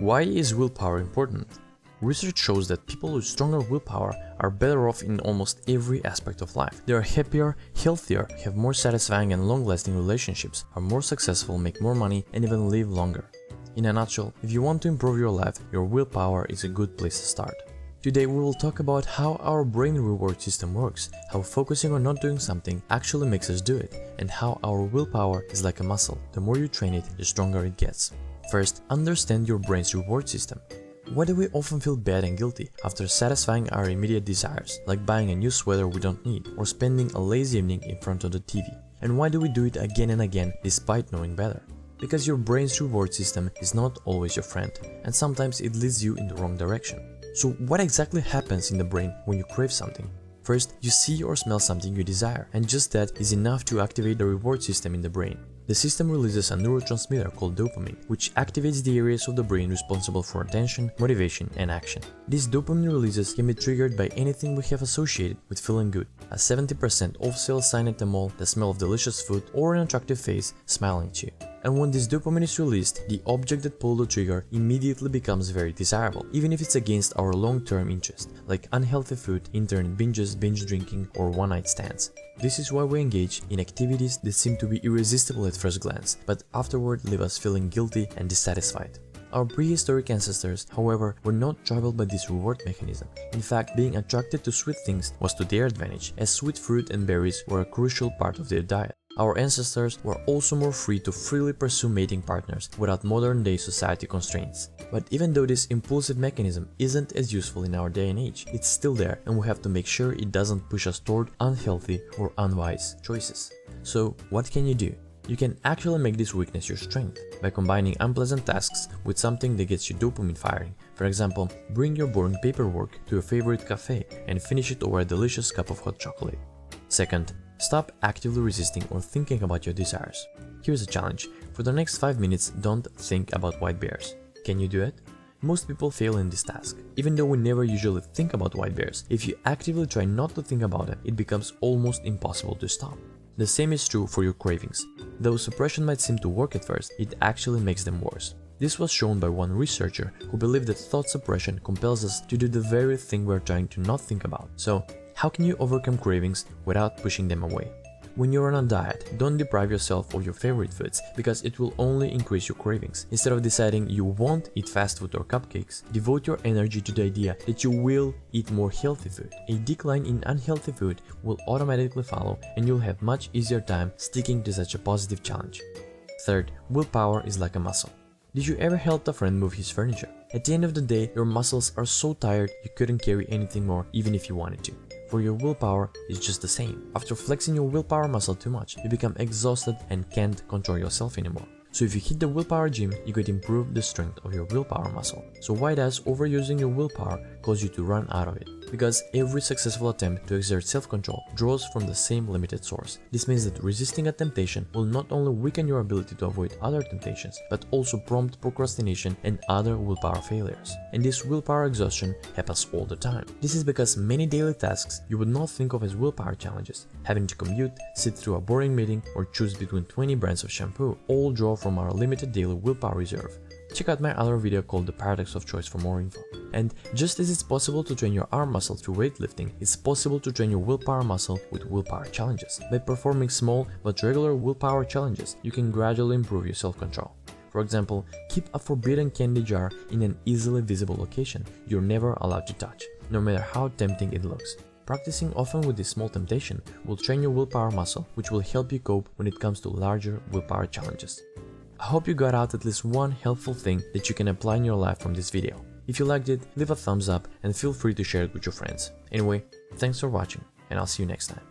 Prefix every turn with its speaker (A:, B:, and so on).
A: Why is willpower important? Research shows that people with stronger willpower are better off in almost every aspect of life. They are happier, healthier, have more satisfying and long-lasting relationships, are more successful, make more money, and even live longer. In a nutshell, if you want to improve your life, your willpower is a good place to start. Today we will talk about how our brain reward system works, how focusing on not doing something actually makes us do it, and how our willpower is like a muscle. The more you train it, the stronger it gets. First, understand your brain's reward system. Why do we often feel bad and guilty after satisfying our immediate desires, like buying a new sweater we don't need, or spending a lazy evening in front of the TV? And why do we do it again and again despite knowing better? Because your brain's reward system is not always your friend, and sometimes it leads you in the wrong direction. So what exactly happens in the brain when you crave something? First, you see or smell something you desire, and just that is enough to activate the reward system in the brain. The system releases a neurotransmitter called dopamine, which activates the areas of the brain responsible for attention, motivation, and action. These dopamine releases can be triggered by anything we have associated with feeling good: a 70% off sale sign at the mall, the smell of delicious food, or an attractive face smiling at you. And when this dopamine is released, the object that pulled the trigger immediately becomes very desirable, even if it's against our long-term interest, like unhealthy food, internet binges, binge drinking, or one-night stands. This is why we engage in activities that seem to be irresistible at first glance, but afterward leave us feeling guilty and dissatisfied. Our prehistoric ancestors, however, were not troubled by this reward mechanism. In fact, being attracted to sweet things was to their advantage, as sweet fruit and berries were a crucial part of their diet. Our ancestors were also more free to freely pursue mating partners without modern-day society constraints. But even though this impulsive mechanism isn't as useful in our day and age, it's still there, and we have to make sure it doesn't push us toward unhealthy or unwise choices. So, what can you do? You can actually make this weakness your strength by combining unpleasant tasks with something that gets you dopamine firing. For example, bring your boring paperwork to your favorite cafe and finish it over a delicious cup of hot chocolate. Second, stop actively resisting or thinking about your desires. Here's a challenge. For the next 5 minutes, don't think about white bears. Can you do it? Most people fail in this task. Even though we never usually think about white bears, if you actively try not to think about it, it becomes almost impossible to stop. The same is true for your cravings. Though suppression might seem to work at first, it actually makes them worse. This was shown by one researcher who believed that thought suppression compels us to do the very thing we're trying to not think about. So, how can you overcome cravings without pushing them away? When you're on a diet, don't deprive yourself of your favorite foods, because it will only increase your cravings. Instead of deciding you won't eat fast food or cupcakes, devote your energy to the idea that you will eat more healthy food. A decline in unhealthy food will automatically follow, and you'll have much easier time sticking to such a positive challenge. Third, willpower is like a muscle. Did you ever help a friend move his furniture? At the end of the day, your muscles are so tired you couldn't carry anything more even if you wanted to. For your willpower, it's just the same. After flexing your willpower muscle too much, you become exhausted and can't control yourself anymore. So if you hit the willpower gym, you could improve the strength of your willpower muscle. So why does overusing your willpower cause you to run out of it? Because every successful attempt to exert self-control draws from the same limited source. This means that resisting a temptation will not only weaken your ability to avoid other temptations, but also prompt procrastination and other willpower failures. And this willpower exhaustion happens all the time. This is because many daily tasks you would not think of as willpower challenges, having to commute, sit through a boring meeting, or choose between 20 brands of shampoo, all draw from our limited daily willpower reserve. Check out my other video called The Paradox of Choice for more info. And just as it's possible to train your arm muscle through weightlifting, it's possible to train your willpower muscle with willpower challenges. By performing small but regular willpower challenges, you can gradually improve your self-control. For example, keep a forbidden candy jar in an easily visible location you're never allowed to touch, no matter how tempting it looks. Practicing often with this small temptation will train your willpower muscle, which will help you cope when it comes to larger willpower challenges. I hope you got out at least one helpful thing that you can apply in your life from this video. If you liked it, leave a thumbs up and feel free to share it with your friends. Anyway, thanks for watching, and I'll see you next time.